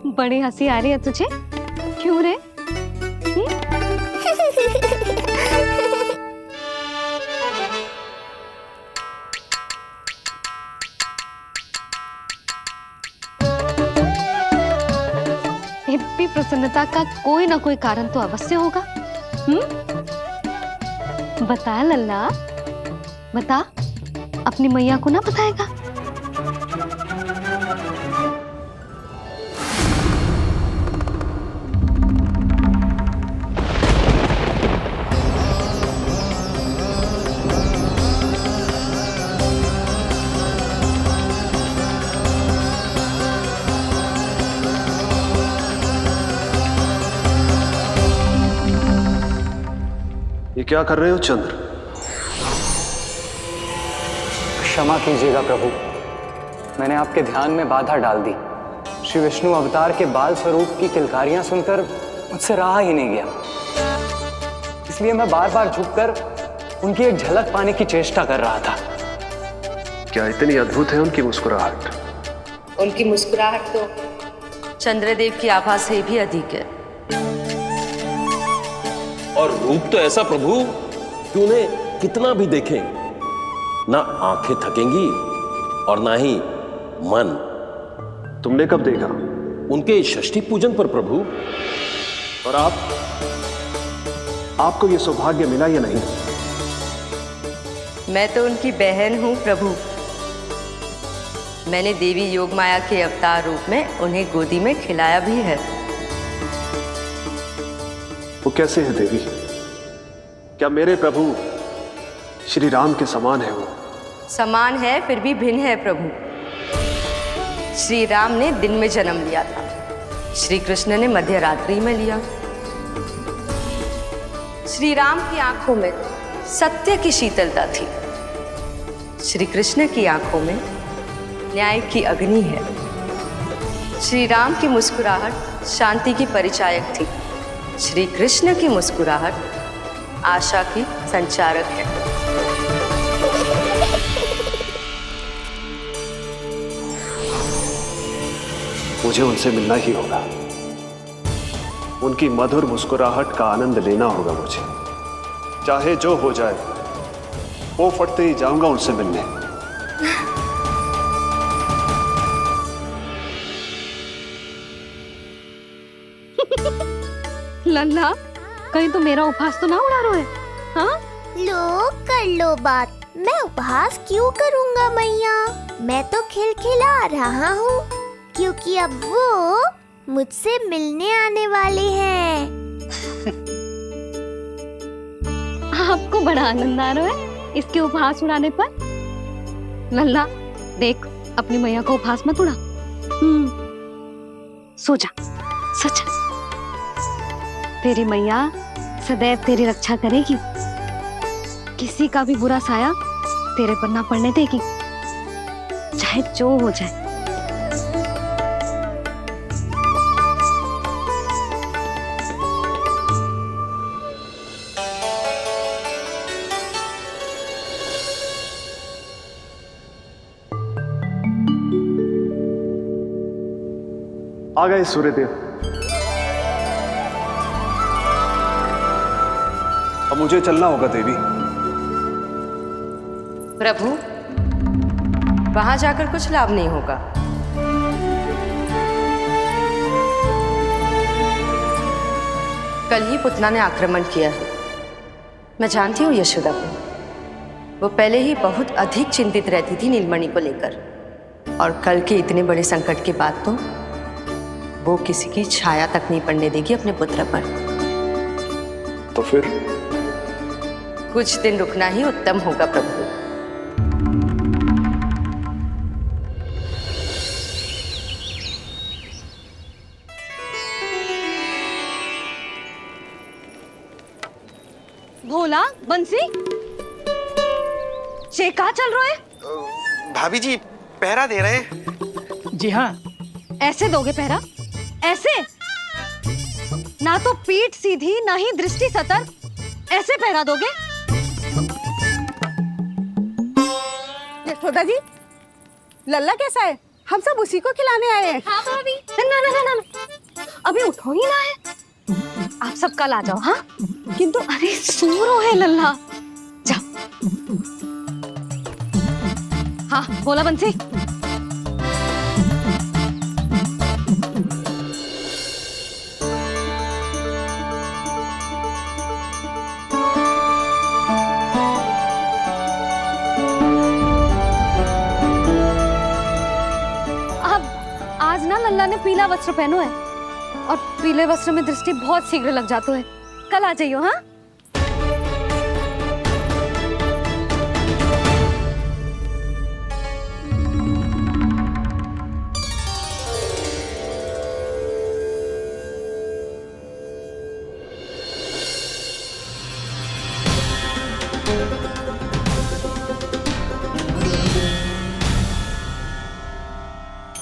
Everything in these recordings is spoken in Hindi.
बड़ी हंसी आ रही है तुझे, क्यों रे? हिप्पी प्रसन्नता का कोई ना कोई कारण तो अवश्य होगा। बता लल्ला, बता, अपनी मैया को ना बताएगा? ये क्या कर रहे हो चंद्र? क्षमा कीजिएगा प्रभु, मैंने आपके ध्यान में बाधा डाल दी। श्री विष्णु अवतार के बाल स्वरूप की किलकारियां सुनकर मुझसे रहा ही नहीं गया, इसलिए मैं बार बार झुककर उनकी एक झलक पाने की चेष्टा कर रहा था। क्या इतनी अद्भुत है उनकी मुस्कुराहट? उनकी मुस्कुराहट तो चंद्रदेव की आभा से भी अधिक है। और रूप तो ऐसा प्रभु कि उन्हें कितना भी देखें, ना आंखें थकेंगी और ना ही मन। तुमने कब देखा? उनके षष्ठी पूजन पर प्रभु। और आपको ये सौभाग्य मिला या नहीं? मैं तो उनकी बहन हूं प्रभु। मैंने देवी योगमाया के अवतार रूप में उन्हें गोदी में खिलाया भी है। वो कैसे है देवी? क्या मेरे प्रभु श्री राम के समान है वो? समान है फिर भी भिन्न है प्रभु। श्री राम ने दिन में जन्म लिया था, श्री कृष्ण ने मध्य रात्रि में लिया। श्री राम की आंखों में सत्य की शीतलता थी, श्री कृष्ण की आंखों में न्याय की अग्नि है। श्री राम की मुस्कुराहट शांति की परिचायक थी, श्री कृष्ण की मुस्कुराहट आशा की संचारक है। मुझे उनसे मिलना ही होगा, उनकी मधुर मुस्कुराहट का आनंद लेना होगा मुझे। चाहे जो हो जाए, वो फटते ही जाऊंगा उनसे मिलने। लल्ला, कहीं तो मेरा उपहास तो ना उड़ा रहे? हाँ? लो कर लो बात, मैं उपहास क्यों करूँगा मैया? मैं तो खिलखिला रहा हूँ, क्योंकि अब वो मुझसे मिलने आने वाले हैं। आपको बड़ा आनंद आ रहा है इसके उपहास उड़ाने पर? लल्ला देख, अपनी मैया को उपहास मत उड़ा। सो जा, सो जा। तेरी मैया सदैव तेरी रक्षा करेगी, किसी का भी बुरा साया तेरे पर ना पड़ने देगी, चाहे जो हो जाए। आ गए सूर्यदेव। अब मुझे चलना होगा देवी। प्रभु, वहां जाकर कुछ लाभ नहीं होगा। कल ही पुतना ने आक्रमण किया है। मैं जानती हूँ यशोदा को, वो पहले ही बहुत अधिक चिंतित रहती थी नीलमणि को लेकर, और कल के इतने बड़े संकट के बाद तो वो किसी की छाया तक नहीं पड़ने देगी अपने पुत्र पर। तो फिर कुछ दिन रुकना ही उत्तम होगा प्रभु। भोला, बंसी, ये कहाँ चल रहा है? भाभी जी पहरा दे रहे हैं। जी हाँ। ऐसे दोगे पहरा? ऐसे? ना तो पीठ सीधी ना ही दृष्टि सतर्क, ऐसे पहरा दोगे? यशोदा जी, लल्ला कैसा है? हम सब उसी को खिलाने आए हैं। हाँ भाभी। ना ना ना ना ना। अभी उठो ही ना है। आप सब कल आ जाओ। हाँ किंतु अरे सो रहो है लल्ला। जाओ। हाँ बोला बंसी। आज ना लल्ला ने पीला वस्त्र पहनो है और पीले वस्त्र में दृष्टि बहुत शीघ्र लग जाती है। कल आ जाइयो। हाँ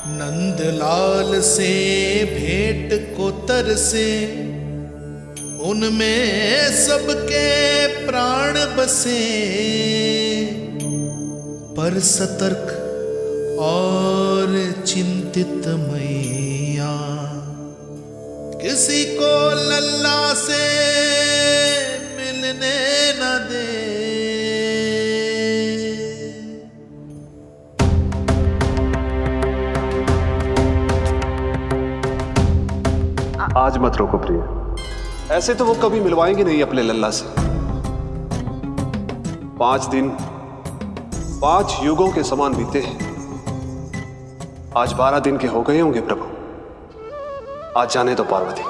नंदलाल से भेंट को तरसे, उनमें सबके प्राण बसे, पर सतर्क और चिंतित मैया किसी को लल्ला से मिलने न दे। आज मत रोको प्रिय, ऐसे तो वो कभी मिलवाएंगे नहीं अपने लल्ला से। 5 दिन 5 युगों के समान बीते हैं। आज 12 दिन के हो गए होंगे प्रभु। आज जाने दो पार्वती।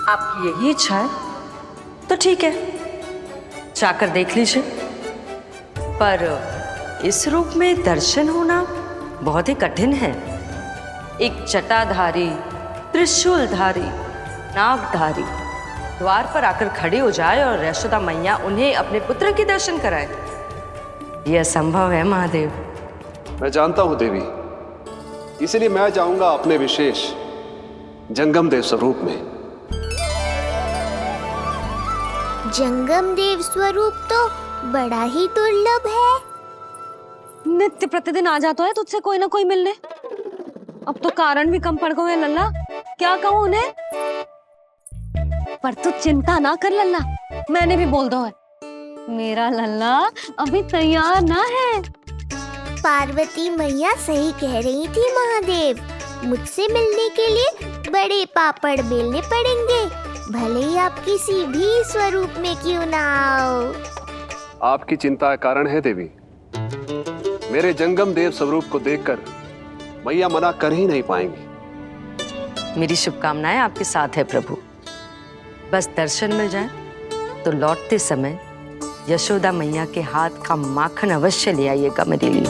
आपकी यही इच्छा है तो ठीक है, जाकर देख लीजिए। पर इस रूप में दर्शन होना बहुत ही कठिन है। एक जटाधारी, त्रिशूलधारी, नागधारी द्वार पर आकर खड़े हो जाए और यशोदा मैया उन्हें अपने पुत्र के दर्शन कराए, यह असंभव है महादेव। मैं जानता हूं देवी, इसलिए मैं जाऊंगा अपने विशेष जंगम देव स्वरूप में। जंगम देव स्वरूप तो बड़ा ही दुर्लभ है। नित्य प्रतिदिन आ जाता है तुझसे कोई ना कोई मिलने। अब तो कारण भी कम पड़ गए हैं लल्ला, क्या कहूँ उन्हें। पर तू चिंता ना कर लल्ला, मैंने भी बोल दो है मेरा लल्ला अभी तैयार ना है। पार्वती मैया सही कह रही थी महादेव, मुझसे मिलने के लिए बड़े पापड़ बेलने पड़ेंगे, भले ही आप किसी भी स्वरूप में क्यों ना आओ। आपकी चिंता का कारण है देवी। मेरे जंगम देव स्वरूप को देखकर मैया मना कर ही नहीं पाएंगी। मेरी शुभकामनाएं आपके साथ है प्रभु। बस दर्शन मिल जाए तो लौटते समय यशोदा मैया के हाथ का माखन अवश्य ले आइएगा मेरे लिए।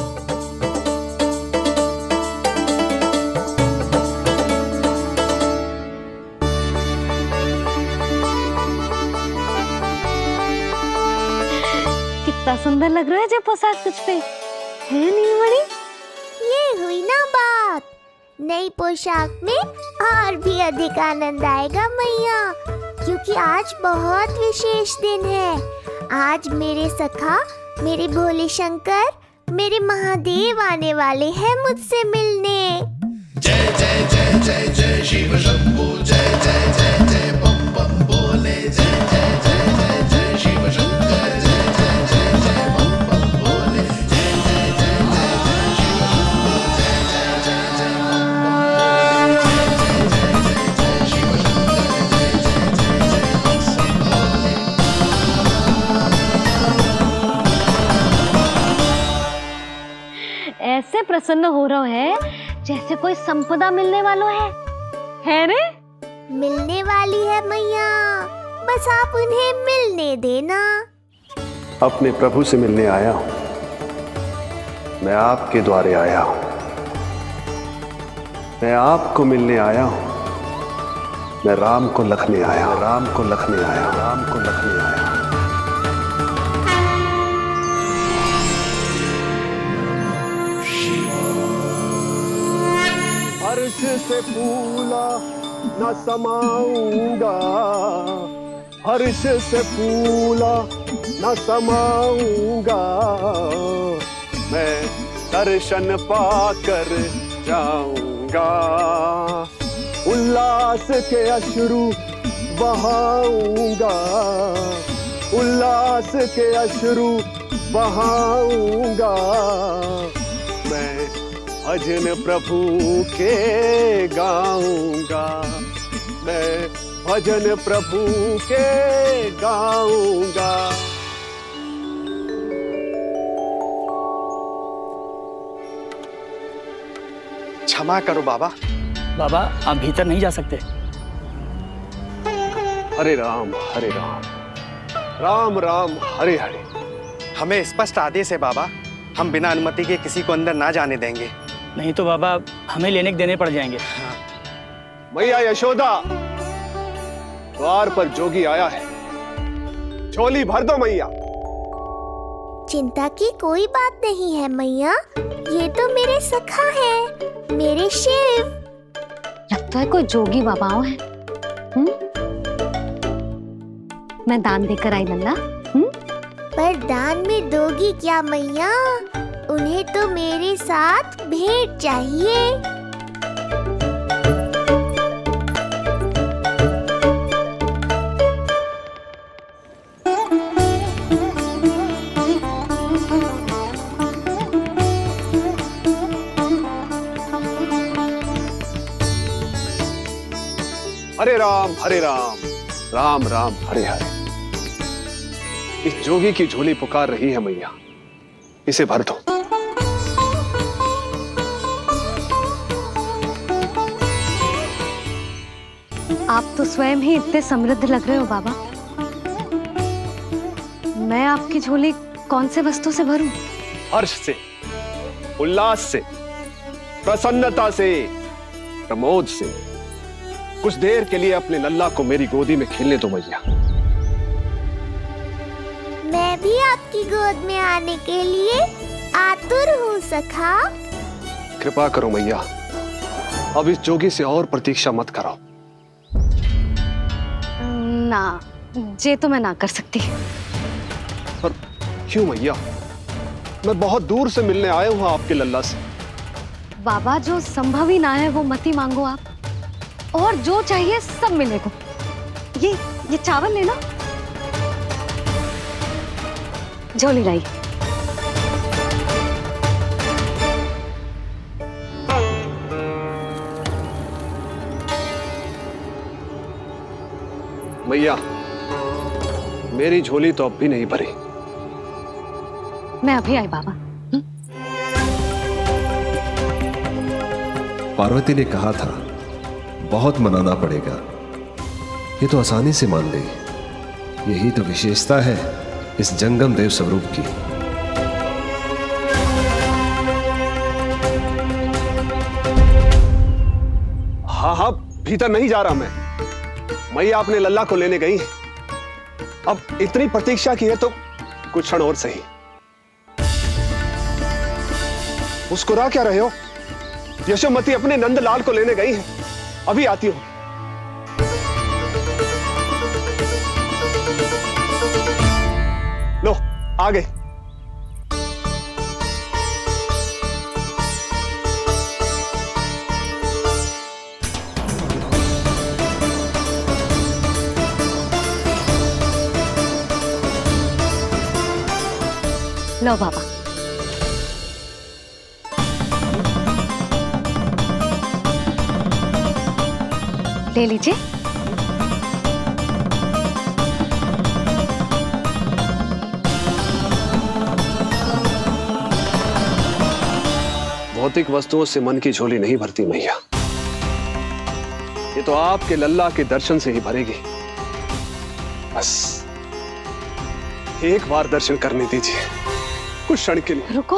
कितना सुंदर लग रहा है जब पोशाक तुझ पे है नीलमणि। ये हुई ना बात, नई पोशाक में और भी अधिक आनंद आएगा मैया, क्योंकि आज बहुत विशेष दिन है। आज मेरे सखा, मेरे भोले शंकर, मेरे महादेव आने वाले हैं मुझसे मिलने। जय जय जय जय जय शिव शंभू, जय जय जय जय बम बम बोले, जय जय जय जय जय शिव शंकर, जय जय जय जय बम बम बोले, जय जय जय जय जय शिव शंभू, जय जय जय जय बम बम बोले, जय जय जय जय शिव शंकर, जय जय जय बम बम बोले। ऐसे प्रसन्न हो रहा है जैसे कोई संपदा मिलने वाला है रे? मिलने वाली है मैया, बस आप उन्हें मिलने देना। अपने प्रभु से मिलने आया हूं, मैं आपके द्वारे आया हूं, मैं आपको मिलने आया हूं, मैं राम को लखने आया, राम को लखने आया, राम को लखने आया। अर्श से फूला न समाऊंगा, हर्ष से फूला न समाऊंगा, मैं दर्शन पाकर जाऊंगा। उल्लास के अश्रु बहाऊंगा, उल्लास के अश्रु बहाऊंगा। मैं भजन प्रभु के गाऊंगा, मैं भजन प्रभु के गाऊंगा। क्षमा करो बाबा। बाबा आप भीतर नहीं जा सकते। हरे राम राम राम हरे हरे। हमें स्पष्ट आदेश है बाबा, हम बिना अनुमति के किसी को अंदर ना जाने देंगे। नहीं तो बाबा हमें लेने के देने पड़ जाएंगे। मैया यशोदा, द्वार पर जोगी आया है, झोली भर दो मैया। चिंता की कोई बात नहीं है मैया, ये तो मेरे सखा है, मेरे शिव। लगता है कोई जोगी बाबाओं है। मैं दान देकर आई लल्ला। पर दान में दोगी क्या मैया? उन्हें तो मेरे साथ भेंट चाहिए। हरे राम राम राम हरे हरे। इस जोगी की झोली पुकार रही है मैया, इसे भर दो। आप तो स्वयं ही इतने समृद्ध लग रहे हो बाबा। मैं आपकी झोली कौन से वस्तु से भरूं? हर्ष से, उल्लास से, प्रसन्नता से, प्रमोद से। कुछ देर के लिए अपने लल्ला को मेरी गोदी में खेलने दो मैया। मैं भी आपकी गोद में आने के लिए आतुर हूँ सखा। कृपा करो मैया, अब इस जोगी से और प्रतीक्षा मत कराओ। ना, ये तो मैं ना कर सकती। पर क्यों मैया? मैं बहुत दूर से मिलने आया हूँ आपके लल्ला से। बाबा जो संभव ही ना है वो मत ही मांगो आप, और जो चाहिए सब मिलेगा। ये चावल लेना, झोली लाई। मैया, मेरी झोली तो अब भी नहीं भरी। मैं अभी आई बाबा। पार्वती ने कहा था बहुत मनाना पड़ेगा, ये तो आसानी से मान गई। यही तो विशेषता है इस जंगम देव स्वरूप की। हाँ, भीतर नहीं जा रहा मैं। मैया अपने लल्ला को लेने गई है। अब इतनी प्रतीक्षा की है तो कुछ क्षण और सही। मुस्कुरा क्या रहे हो? यशोमती अपने नंदलाल को लेने गई है, अभी आती हूं। लो, आ गए। लो बाबा। ले लीजिए। भौतिक वस्तुओं से मन की झोली नहीं भरती मैया, ये तो आपके लल्ला के दर्शन से ही भरेगी। बस एक बार दर्शन करने दीजिए, कुछ क्षण के लिए। रुको।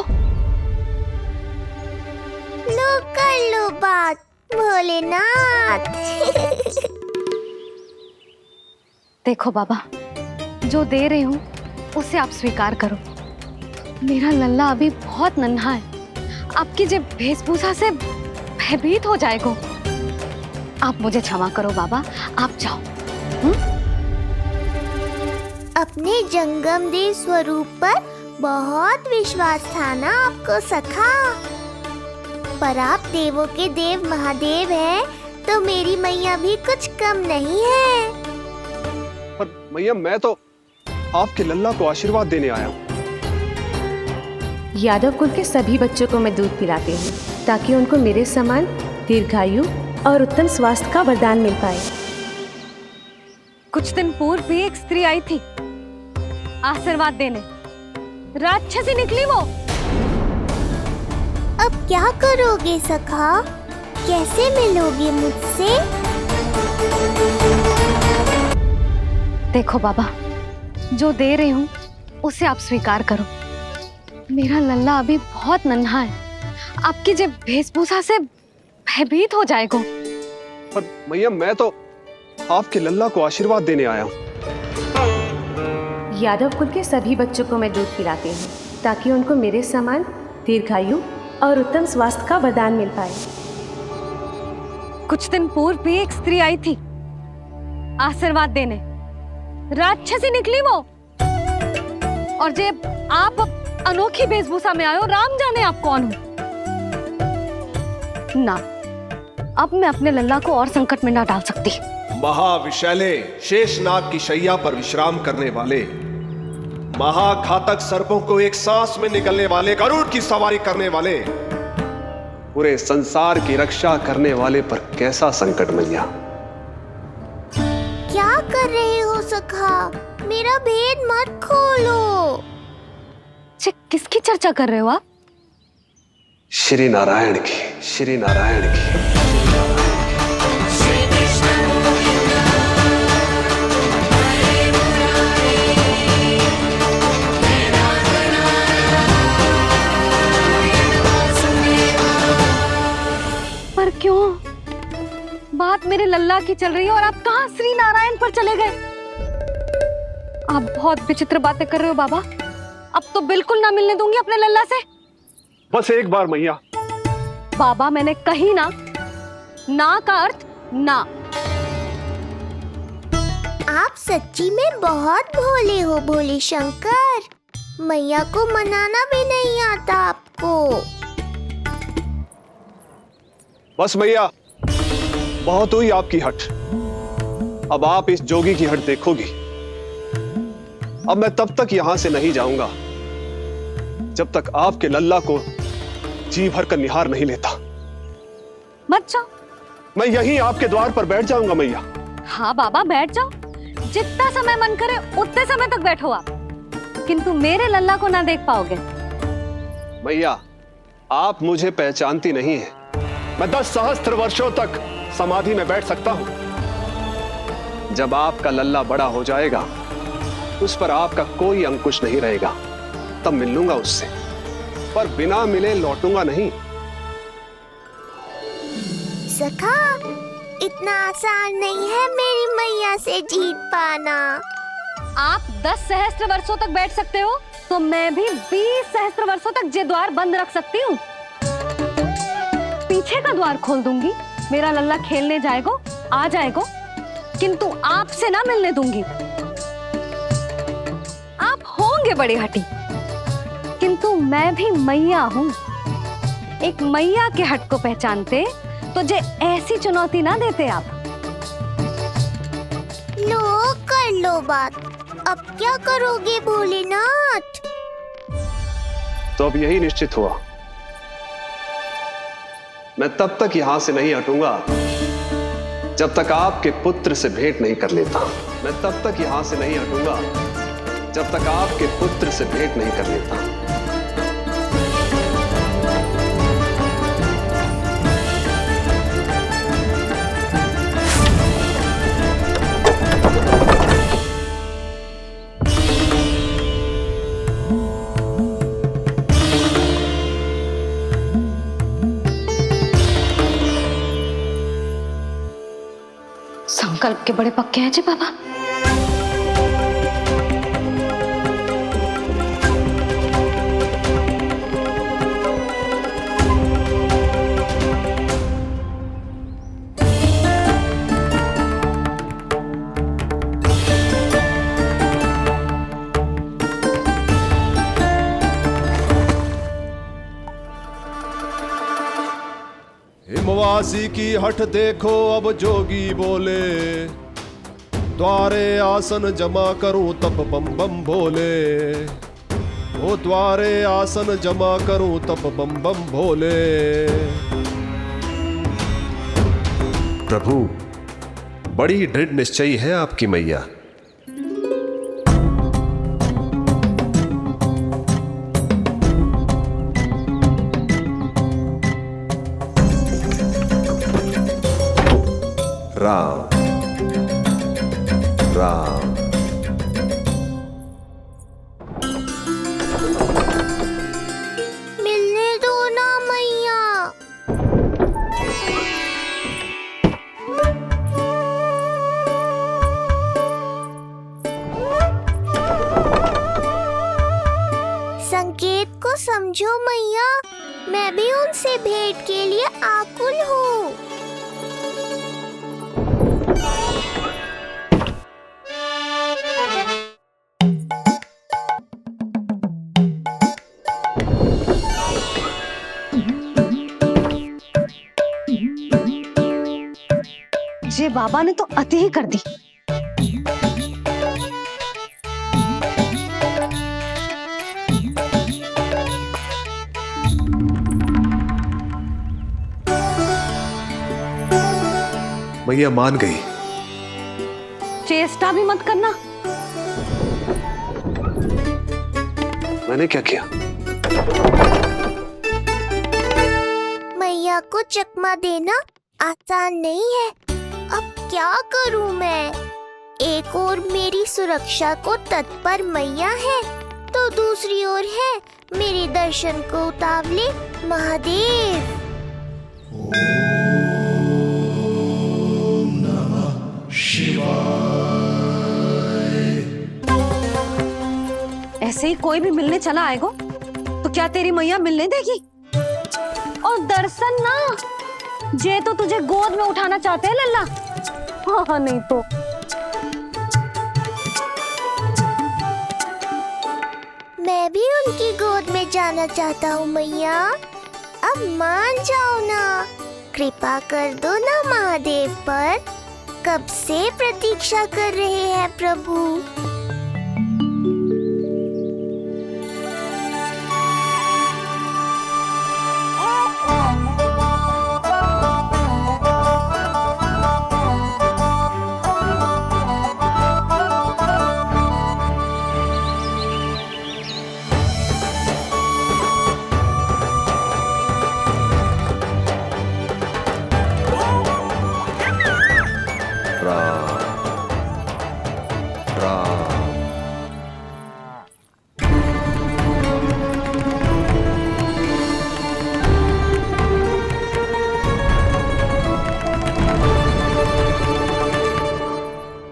लो कर लो बात भोलेनाथ। देखो बाबा, जो दे रही हूं उसे आप स्वीकार करो। मेरा लल्ला अभी बहुत नन्हा है, आपकी जो वेशभूषा से भयभीत हो जाएगा। आप मुझे क्षमा करो बाबा, आप जाओ। अपने जंगम देव स्वरूप पर बहुत विश्वास था ना आपको सखा। पर आप देवों के देव महादेव हैं, तो मेरी मैया भी कुछ कम नहीं है। पर मैया मैं तो आपके लल्ला को आशीर्वाद देने आया हूँ। यादव कुल के सभी बच्चों को मैं दूध पिलाती हूँ ताकि उनको मेरे समान दीर्घायु और उत्तम स्वास्थ्य का वरदान मिल पाए। कुछ दिन पूर्व भी एक स्त्री आई थी आशीर्वाद देने, राक्षसी निकली वो। अब क्या करोगे सखा? कैसे मिलोगे मुझसे? देखो बाबा, जो दे रही हूँ उसे आप स्वीकार करो। मेरा लल्ला अभी बहुत नन्हा है, आपकी जब वेशभूषा से भयभीत हो जाएगा। पर मैया मैं तो आपके लल्ला को आशीर्वाद देने आया हूँ। यादव कुल के सभी बच्चों को मैं दूध पिलाती हूँ ताकि उनको मेरे समान दीर्घायु और उत्तम स्वास्थ्य का वरदान मिल पाए। कुछ दिन पूर्व भी एक स्त्री आई थी आशीर्वाद देने, राक्षसी निकली वो। और जब आप अनोखी वेशभूषा में आयो, राम जाने आप कौन हो। ना, अब मैं अपने लल्ला को और संकट में ना डाल सकती। महाविशैले शेषनाग की शैया पर विश्राम करने वाले, महाघातक सर्पों को एक सांस में निकलने वाले, गरुड़ की सवारी करने वाले, पूरे संसार की रक्षा करने वाले पर कैसा संकट मैया। क्या कर रहे हो सखा? मेरा भेद मत खोलो। किसकी चर्चा कर रहे हो आप? श्री नारायण की, श्री नारायण की। पर क्यों? बात मेरे लल्ला की चल रही है और आप कहाँ श्री नारायण पर चले गए? आप बहुत विचित्र बातें कर रहे हो बाबा। अब तो बिल्कुल ना मिलने दूंगी अपने लल्ला से। बस एक बार मैया। बाबा मैंने कही ना, ना का अर्थ ना। आप सच्ची में बहुत भोले हो भोले शंकर। मैया को मनाना भी नहीं आता आपको। बस मैया, बहुत हुई आपकी हट। अब आप इस जोगी की हट देखोगी। अब मैं तब तक यहां से नहीं जाऊंगा जब तक आपके लल्ला को जी भर कर निहार नहीं लेता। मत जाओ। मैं यहीं आपके द्वार पर बैठ जाऊंगा मैया। हाँ बाबा बैठ जाओ, जितना समय मन करे उतने समय तक बैठो आप, किंतु मेरे लल्ला को ना देख पाओगे। मैया, आप मुझे पहचानती नहीं है। मैं 10 सहस्त्र वर्षों तक समाधि में बैठ सकता हूं। जब आपका लल्ला बड़ा हो जाएगा, उस पर आपका कोई अंकुश नहीं रहेगा, तब मिल लूंगा उससे, पर बिना मिले लौटूंगा नहीं। सखा, इतना आसान नहीं है मेरी मैया से जीत पाना। आप 10 सहस्त्र वर्षों तक बैठ सकते हो, तो मैं भी 20 सहस्त्र वर्षों तक ये द्वार बंद रख सकती हूँ। पीछे का द्वार खोल दूंगी, मेरा लल्ला खेलने जाएगा, आ जाएगा, किंतु आपसे ना मिलने दूंगी। आप होंगे बड़ी हठी, किंतु मैं भी मैया हूँ। एक मैया के हट को पहचानते तो जे ऐसी चुनौती ना देते आप। लो कर लो बात। अब क्या करोगे भोलेनाथ? तो अब यही निश्चित हुआ, मैं तब तक यहां से नहीं हटूंगा जब तक आपके पुत्र से भेंट नहीं कर लेता। मैं तब तक यहां से नहीं हटूंगा जब तक आपके पुत्र से भेंट नहीं कर लेता। संकल्प के बड़े पक्के हैं जी बाबा। हिमवासी की हठ देखो अब जोगी बोले, द्वारे आसन जमा करूं तब बम बम भोले, ओ द्वारे आसन जमा करूं तब बम बम भोले। प्रभु, बड़ी दृढ़ निश्चयी है आपकी मैया। राम राम। मिलने दो ना मैया। संकेत को समझो मैया, मैं भी उनसे भेंट के लिए आकुल हूँ। ये बाबा ने तो अति ही कर दी। मैया मान गई। चेष्टा भी मत करना। मैंने क्या किया? मैया को चकमा देना आसान नहीं है। अब क्या करूं मैं? एक ओर मेरी सुरक्षा को तत्पर मैया है, तो दूसरी ओर है मेरे दर्शन को उतावले महादेव। ऐसे ही कोई भी मिलने चला आएगा तो क्या तेरी मैया मिलने देगी? और दर्शन ना, जे तो तुझे गोद में उठाना चाहते हैं लल्ला। हाँ नहीं तो मैं भी उनकी गोद में जाना चाहता हूँ मैया। अब मान जाओ ना, कृपा कर दो ना महादेव पर। कब से प्रतीक्षा कर रहे हैं प्रभु।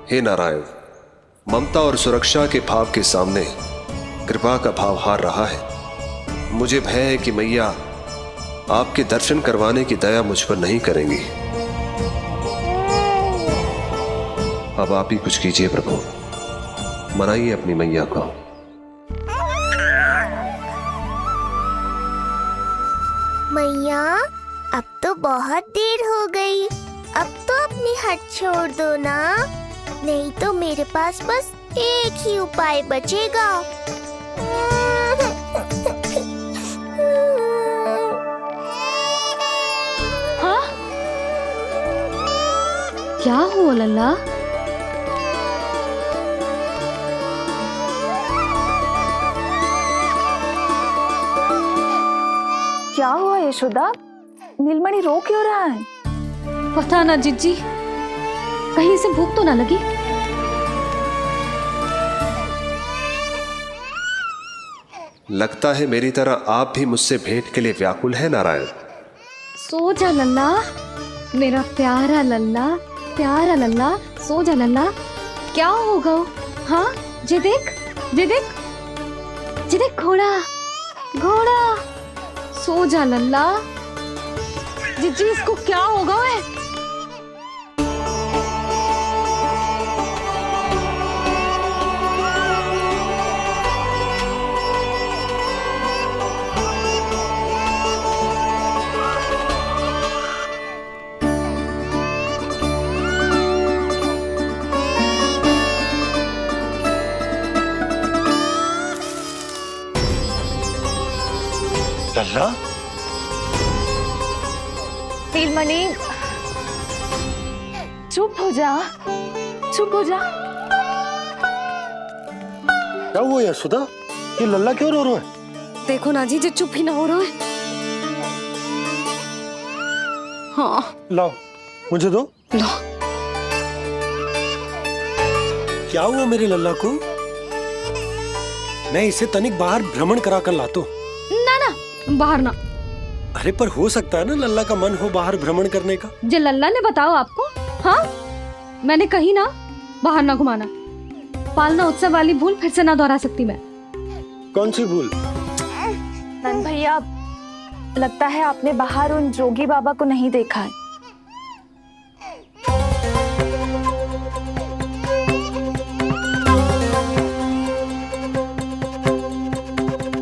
हे नारायण, ममता और सुरक्षा के भाव के सामने कृपा का भाव हार रहा है। मुझे भय है कि मैया आपके दर्शन करवाने की दया मुझ पर नहीं करेंगी। अब आप ही कुछ कीजिए प्रभु, मनाइए अपनी मैया को। मैया, अब तो बहुत देर हो गई। अब तो अपनी हट छोड़ दो ना, नहीं तो मेरे पास बस एक ही उपाय बचेगा। हाँ? क्या हुआ लल्ला? क्या हुआ यशोदा? नीलमणि रो क्यों रहा है? पता ना जिज्जी, कहीं से भूख तो ना लगी। लगता है मेरी तरह आप भी मुझसे भेंट के लिए व्याकुल है नारायण। सो जा लल्ला, मेरा प्यारा लल्ला, प्यारा लल्ला, सो जा लल्ला। क्या होगा? हाँ, जे देख, जे देख, जे देख, घोड़ा, घोड़ा। सो जा लल्ला। जिज्जी, इसको क्या होगा? है लल्ला? नीलमणि, चुप हो जा, चुप हो जा। क्या हुआ यशोदा? ये लल्ला क्यों रो रहा है? देखो ना जी, जो चुप ही ना हो रहा है। हाँ लाओ, मुझे दो। लो। क्या हुआ मेरे लल्ला को? मैं इसे तनिक बाहर भ्रमण करा कर लाता हूँ। ना ना, बाहर ना। अरे पर हो सकता है ना लल्ला का मन हो बाहर भ्रमण करने का। जे लल्ला ने बताओ आपको? हाँ, मैंने कही ना बाहर ना घुमाना। पालना उत्सव वाली भूल फिर से ना दोहरा सकती मैं। कौन सी भूल? नंद भैया, लगता है आपने बाहर उन जोगी बाबा को नहीं देखा है।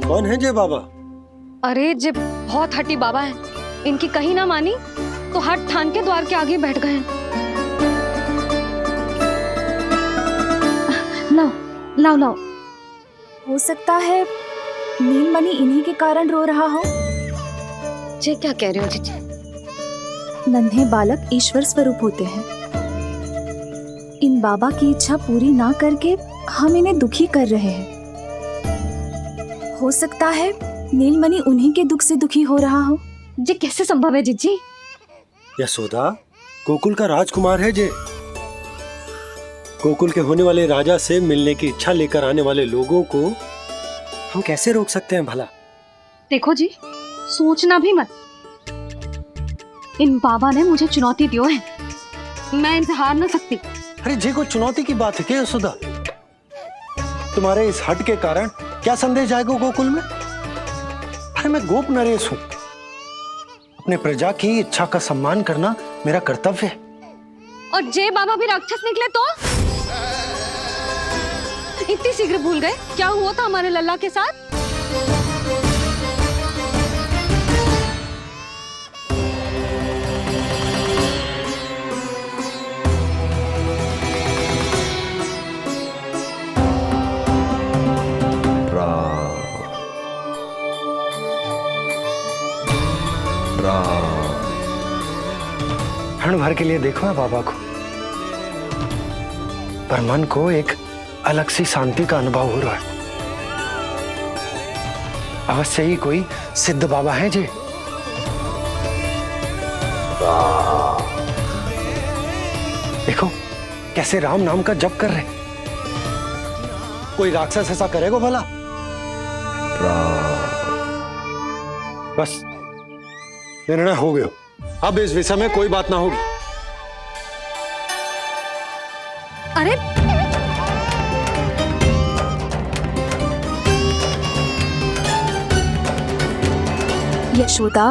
कौन है जय बाबा? अरे जे बहुत हट्टी बाबा है, इनकी कहीं ना मानी तो हट ठान के द्वार के आगे बैठ गए। लाओ लाओ लाओ। हो सकता है नीलमणि इन्हीं के कारण रो रहा हो। जे क्या कह रहे हो जीजी? नन्हे बालक ईश्वर स्वरूप होते हैं। इन बाबा की इच्छा पूरी ना करके हम इन्हें दुखी कर रहे हैं। हो सकता है नीलमणि उन्हीं के दुख से दुखी हो रहा हो। जे कैसे संभव है जीजी? यशोदा, गोकुल का राजकुमार है जे। गोकुल के होने वाले राजा से मिलने की इच्छा लेकर आने वाले लोगों को हम कैसे रोक सकते हैं भला? देखो जी, सोचना भी मत। इन बाबा ने मुझे चुनौती दी है, मैं इनसे हार ना सकती। अरे जे कोई चुनौती की बात है क्या यशोदा? तुम्हारे इस हट के कारण क्या संदेश जाएगा गोकुल में? अरे मैं गोप नरेश हूं। अपने प्रजा की इच्छा का सम्मान करना मेरा कर्तव्य है। और जे बाबा भी राक्षस निकले तो? इतनी शीघ्र भूल गए क्या हुआ था हमारे लल्ला के साथ? क्षण भर के लिए देखो है बाबा को, पर मन को एक अलग सी शांति का अनुभव हो रहा है। अवश्य ही कोई सिद्ध बाबा हैं जी। देखो कैसे राम नाम का जप कर रहे। कोई राक्षस ऐसा करेगा भला? बस निर्णय हो गया, अब इस विषय में कोई बात ना होगी। अरे यशोदा,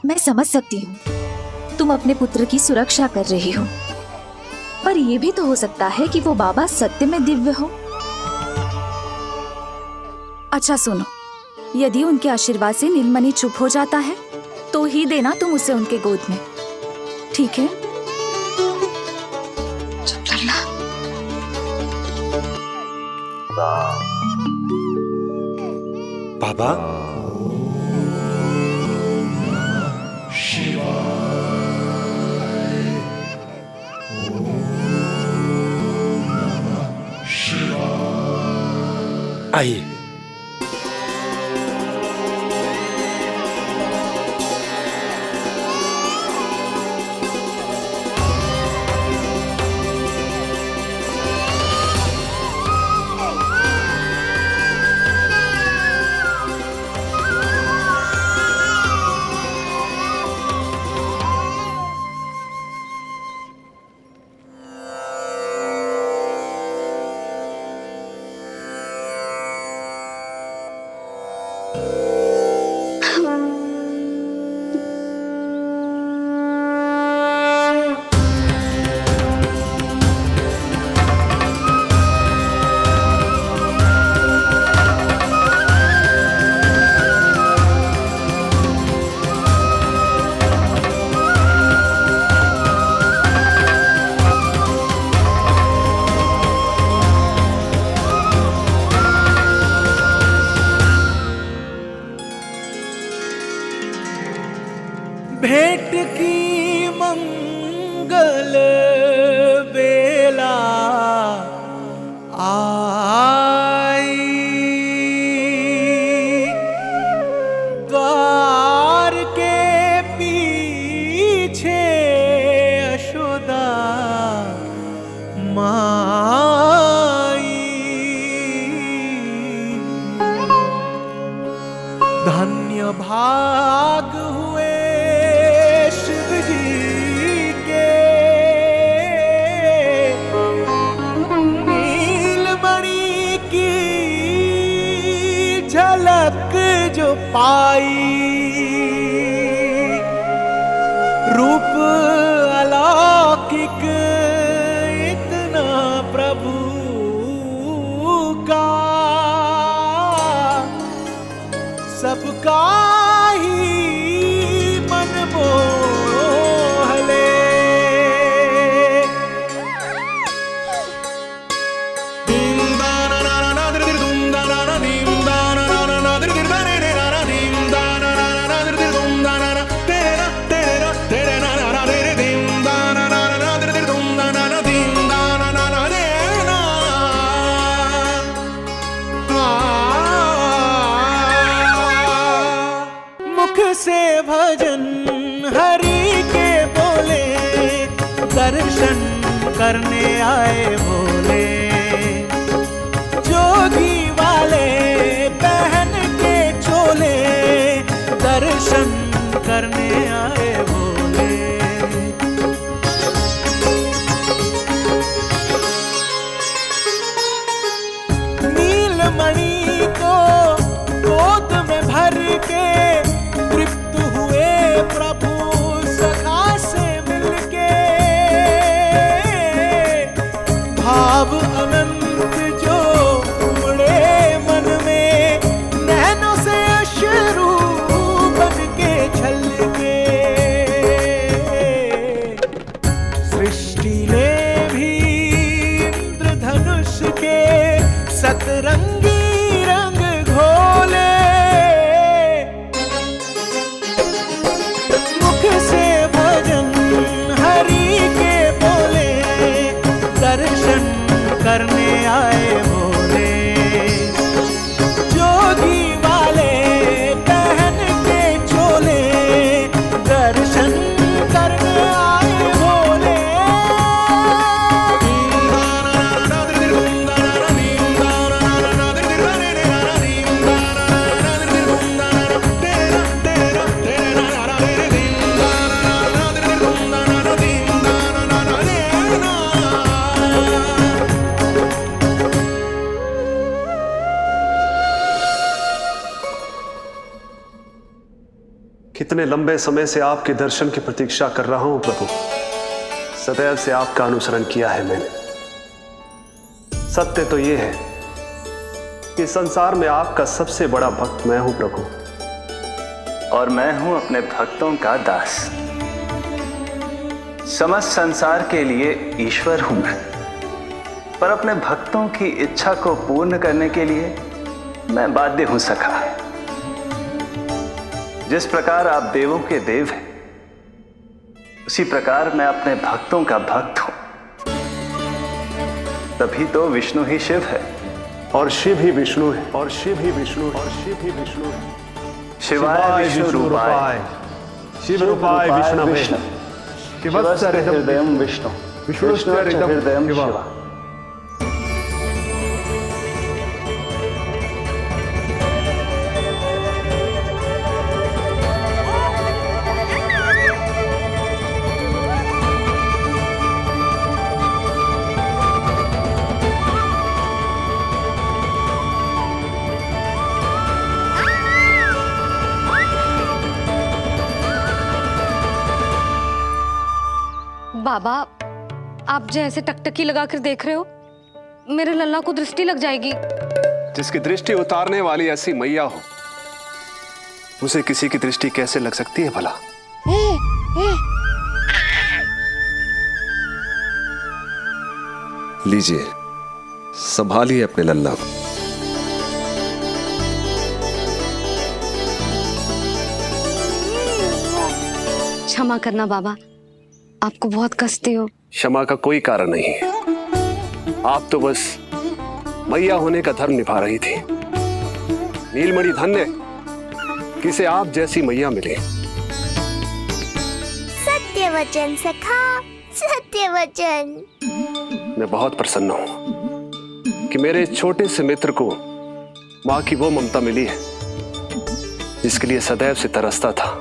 मैं समझ सकती हूँ तुम अपने पुत्र की सुरक्षा कर रही हो, पर यह भी तो हो सकता है कि वो बाबा सत्य में दिव्य हो। अच्छा सुनो, यदि उनके आशीर्वाद से नीलमणि चुप हो जाता है तो ही देना तुम उसे उनके गोद में, ठीक है? चुप लल्ला। बाबा, आइए। भेंट की मंगल बेला आई, द्वार के पीछे यशोदा माई। धन्य भाग हुए शिव जी के, नीलमणि की झलक जो पाई, रूप अलौकिक इतना प्रभु का, सबका ही मन मोह ले। मुख से भजन हरि के बोले, दर्शन करने आए भोले। जोगी वाले पहन के चोले, दर्शन करने आए भोले। नीलमणि को गोद में भर के तृप्त हुए प्रभु सखा से मिलके, भाव अनंत जो उमड़े मन में, नैनों से अश्रु बन के छलके। सृष्टि ने भी इंद्रधनुष के सतरंगी रंग घोले, मुख से भजन हरि के बोले, दर्शन करने आए भोले। जोगी वाले पहन के चोले, दर्शन करने आए भोले। कितने लंबे समय से आपके दर्शन की प्रतीक्षा कर रहा हूं प्रभु। सदैव से आपका अनुसरण किया है मैंने। सत्य तो यह है कि संसार में आपका सबसे बड़ा भक्त मैं हूं प्रभु, और मैं हूं अपने भक्तों का दास। समस्त संसार के लिए ईश्वर हूं मैं, पर अपने भक्तों की इच्छा को पूर्ण करने के लिए मैं बाध्य हूं सखा। जिस प्रकार आप देवों के देव हैं, उसी प्रकार मैं अपने भक्तों का भक्त हूं। तभी तो विष्णु ही शिव है, और शिव ही विष्णु है, और शिव ही विष्णु है, और शिव ही विष्णु है। शिवाय विष्णु रूपाय, शिव रूपाय विष्णवे, शिवस्य हृदयं विष्णु, विष्णुश्च हृदयं शिव। बाबा, आप जैसे टकटकी लगाकर देख रहे हो, मेरे लल्ला को दृष्टि लग जाएगी। जिसकी दृष्टि उतारने वाली ऐसी मैया हो, उसे किसी की दृष्टि कैसे लग सकती है भला? लीजिए, संभालिए अपने लल्ला को। क्षमा करना बाबा, आपको बहुत कष्ट हो। क्षमा का कोई कारण नहीं है। आप तो बस मैया होने का धर्म निभा रही थी। नीलमणि धन्य किसे आप जैसी मैया मिले। सत्य वचन सखा, सत्य वचन। मैं बहुत प्रसन्न हूं कि मेरे इस छोटे से मित्र को मां की वो ममता मिली है जिसके लिए सदैव से तरसता था।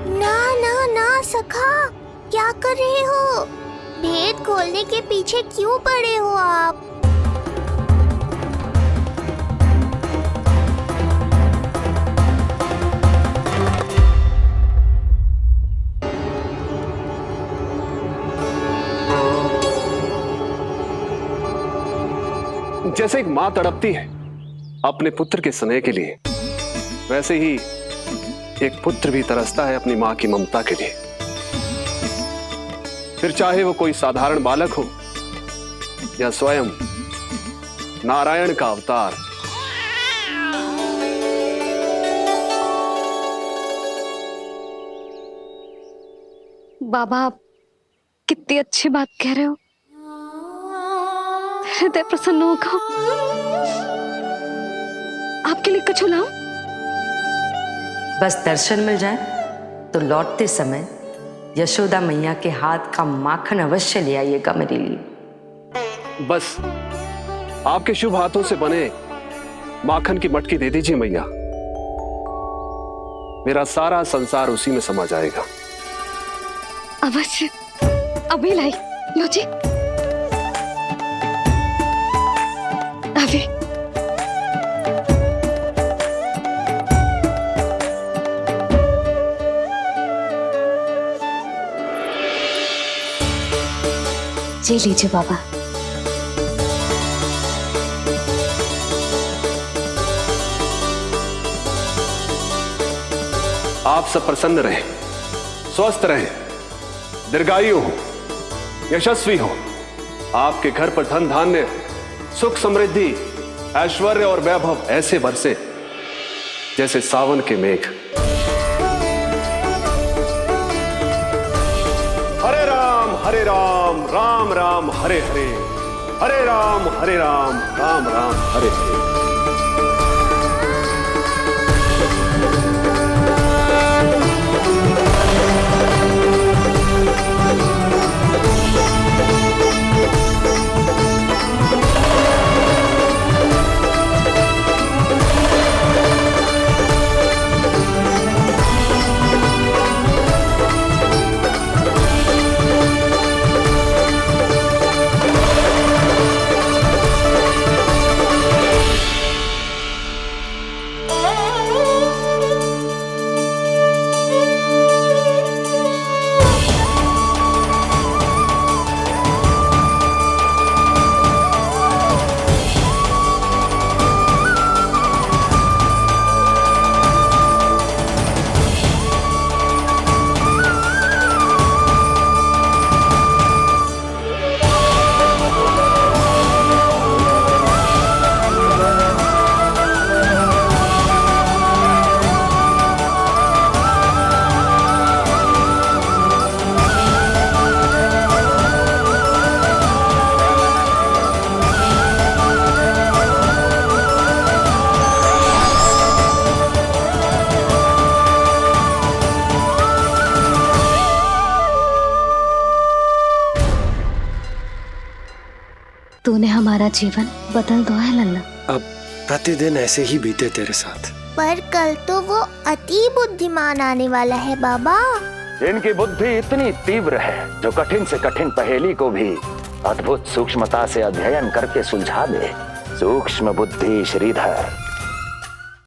ना ना ना सखा, क्या कर रहे हो? भेद खोलने के पीछे क्यों पड़े हो आप? जैसे एक मां तड़पती है अपने पुत्र के स्नेह के लिए, वैसे ही एक पुत्र भी तरसता है अपनी मां की ममता के लिए। फिर चाहे वो कोई साधारण बालक हो या स्वयं नारायण का अवतार। बाबा, आप कितनी अच्छी बात कह रहे हो। हृदय प्रसन्न होगा। आपके लिए कछु लाऊं? बस दर्शन मिल जाए तो लौटते समय यशोदा मैया के हाथ का माखन अवश्य ले आइएगा मेरे लिए। बस आपके शुभ हाथों से बने माखन की मटकी दे दीजिए मैया, मेरा सारा संसार उसी में समा जाएगा। अवश्य, अभी लाई। लो जी, अभी। जी लीजिए बाबा। आप सब प्रसन्न रहें, स्वस्थ रहें, दीर्घायु हो, यशस्वी हो। आपके घर पर धन धान्य, सुख समृद्धि, ऐश्वर्य और वैभव ऐसे बरसे जैसे सावन के मेघ। हरे राम, राम राम हरे हरे, हरे राम, राम राम हरे हरे। तूने हमारा जीवन बदल दो है लल्ला। अब प्रतिदिन ऐसे ही बीते तेरे साथ। पर कल तो वो अति बुद्धिमान आने वाला है बाबा। इनकी बुद्धि इतनी तीव्र है जो कठिन से कठिन पहेली को भी अद्भुत सूक्ष्मता से अध्ययन करके सुलझा दे। सूक्ष्म बुद्धि श्रीधर।